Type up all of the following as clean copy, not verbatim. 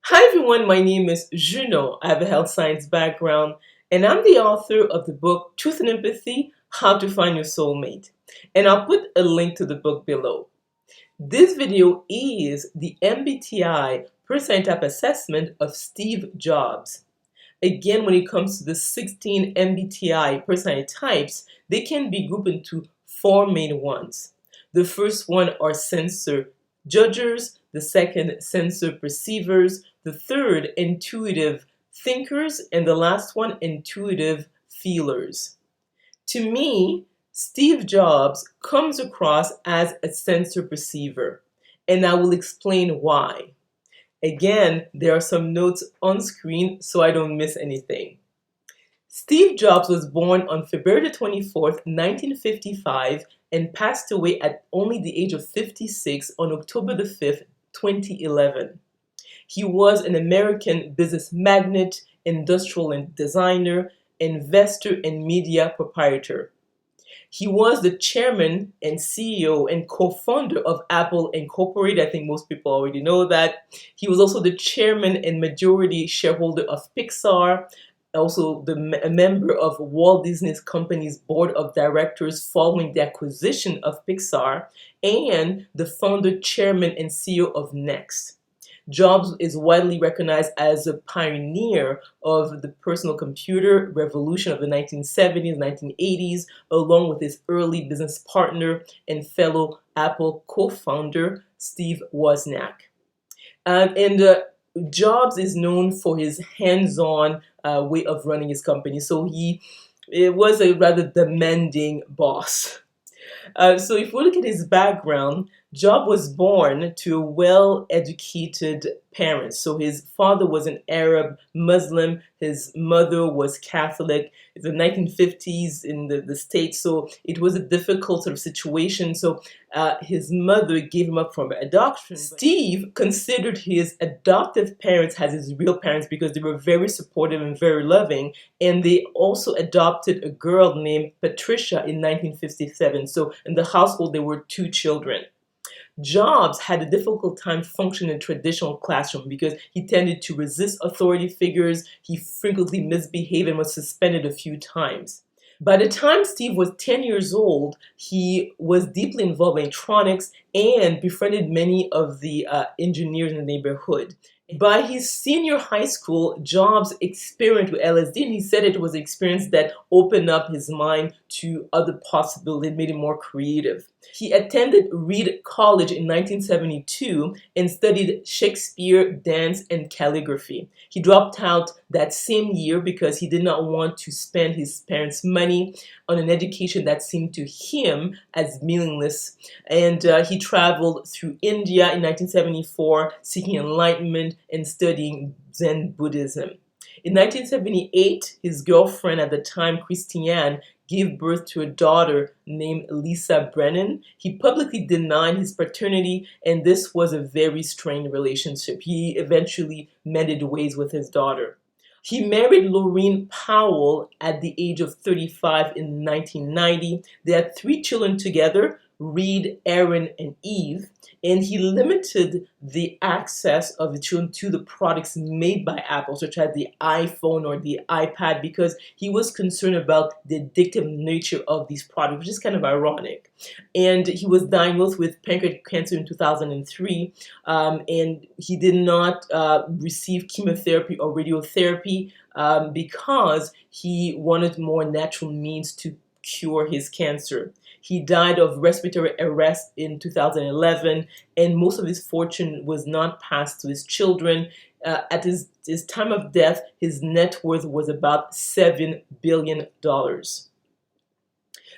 Hi everyone, my name is Junon. I have a health science background and I'm the author of the book Truth and Empathy, How to Find Your Soulmate. And I'll put a link to the book below. This video is the MBTI personality type assessment of Steve Jobs. Again, when it comes to the 16 MBTI personality types, they can be grouped into four main ones. The first one are sensor judgers, the second sensor perceivers, the third intuitive thinkers, and the last one intuitive feelers. To me, Steve Jobs comes across as a sensor perceiver, and I will explain why. Again, there are some notes on screen so I don't miss anything. Steve Jobs was born on February 24th, 1955 and passed away at only the age of 56 on October 5th, 2011. He was an American business magnate, industrial and designer, investor, and media proprietor. He was the chairman and CEO and co-founder of Apple Incorporated. I think most people already know that. He was also the chairman and majority shareholder of Pixar, also a member of Walt Disney Company's board of directors following the acquisition of Pixar, and the founder, chairman, and CEO of Next. Jobs is widely recognized as a pioneer of the personal computer revolution of the 1970s, 1980s, along with his early business partner and fellow Apple co-founder, Steve Wozniak. And Jobs is known for his hands-on way of running his company. So it was a rather demanding boss. So if we look at his background, Job was born to a well-educated parents. So his father was an Arab Muslim, his mother was Catholic. It's the 1950s in the States, so it was a difficult sort of situation. So his mother gave him up from adoption. Steve considered his adoptive parents as his real parents because they were very supportive and very loving, and they also adopted a girl named Patricia in 1957. So in the household, there were two children. Jobs had a difficult time functioning in a traditional classroom because he tended to resist authority figures, he frequently misbehaved and was suspended a few times. By the time Steve was 10 years old, he was deeply involved in electronics and befriended many of the engineers in the neighborhood. By his senior high school, Jobs experimented with LSD, and he said it was an experience that opened up his mind to other possibilities, made him more creative. He attended Reed College in 1972 and studied Shakespeare, dance, and calligraphy. He dropped out that same year because he did not want to spend his parents' money on an education that seemed to him as meaningless. And he traveled through India in 1974, seeking enlightenment and studying Zen Buddhism. In 1978, his girlfriend at the time, Christiane, gave birth to a daughter named Lisa Brennan. He publicly denied his paternity, and this was a very strained relationship. He eventually mended ways with his daughter. He married Laureen Powell at the age of 35 in 1990. They had three children together, Reed, Aaron, and Eve, and he limited the access of the children to the products made by Apple, such as the iPhone or the iPad, because he was concerned about the addictive nature of these products, which is kind of ironic. And he was diagnosed with pancreatic cancer in 2003, and he did not receive chemotherapy or radiotherapy because he wanted more natural means to cure his cancer. He died of respiratory arrest in 2011, and most of his fortune was not passed to his children. At his time of death, his net worth was about $7 billion.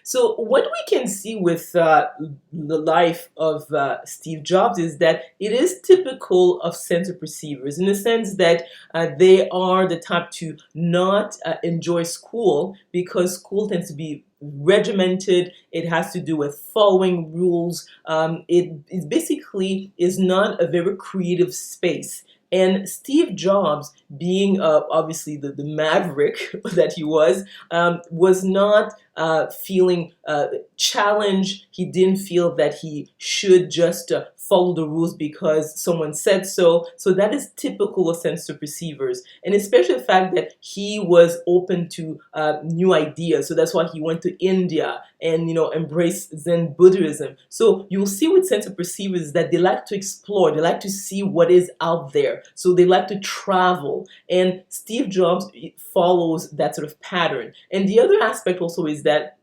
So what we can see with the life of Steve Jobs is that it is typical of sensor perceivers in the sense that they are the type to not enjoy school because school tends to be regimented. It has to do with following rules. It basically is not a very creative space. And Steve Jobs, being obviously the maverick that he was not feeling challenged. He didn't feel that he should just follow the rules because someone said so. So that is typical of sensitive perceivers, and especially the fact that he was open to new ideas. So that's why he went to India and embraced Zen Buddhism. So you'll see with sensitive perceivers that they like to explore, they like to see what is out there. So they like to travel, and Steve Jobs follows that sort of pattern. And the other aspect also is that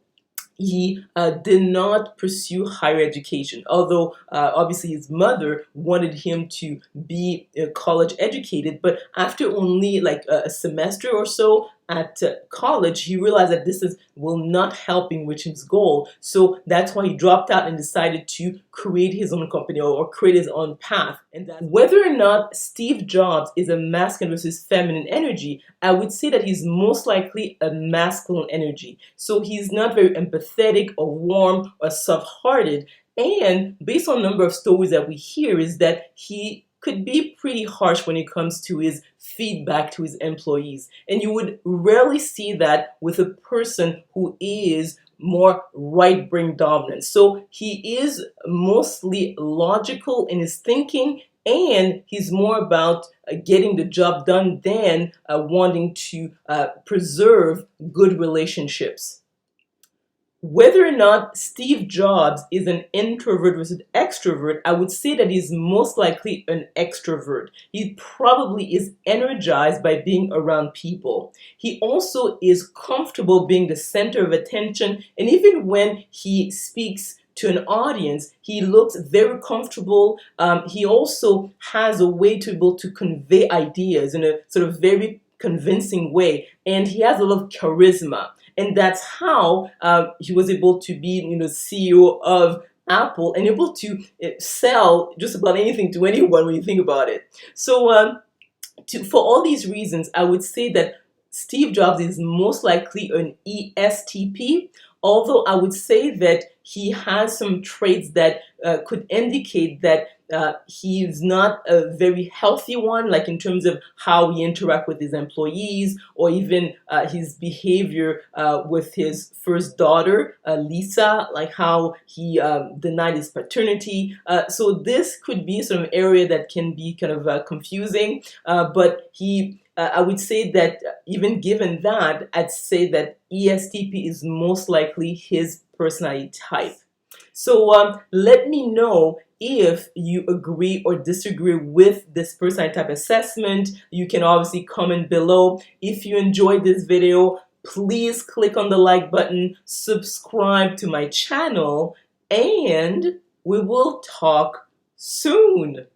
he did not pursue higher education, although obviously his mother wanted him to be college educated. But after only like a semester or so at college, he realized that will not help him reach his goal. So that's why he dropped out and decided to create his own company, or create his own path. And that's whether or not Steve Jobs is a masculine versus feminine energy, I would say that he's most likely a masculine energy. So he's not very empathetic or warm or soft-hearted. And based on a number of stories that we hear, is that he could be pretty harsh when it comes to his feedback to his employees. And you would rarely see that with a person who is more right brain dominant. So he is mostly logical in his thinking, and he's more about getting the job done than wanting to preserve good relationships. Whether or not Steve Jobs is an introvert versus extrovert, I would say that he's most likely an extrovert. He probably is energized by being around people. He also is comfortable being the center of attention, and even when he speaks to an audience, he looks very comfortable. He also has a way to be able to convey ideas in a sort of very convincing way, and he has a lot of charisma. And that's how he was able to be, CEO of Apple, and able to sell just about anything to anyone when you think about it. So for all these reasons, I would say that Steve Jobs is most likely an ESTP, although I would say that he has some traits that could indicate that he's not a very healthy one, like in terms of how he interacts with his employees, or even his behavior with his first daughter, Lisa, like how he denied his paternity. So this could be some area that can be kind of confusing, but I would say that even given that, I'd say that ESTP is most likely his personality type. So let me know if you agree or disagree with this personality type assessment. You can obviously comment below. If you enjoyed this video, please click on the like button, subscribe to my channel, and we will talk soon.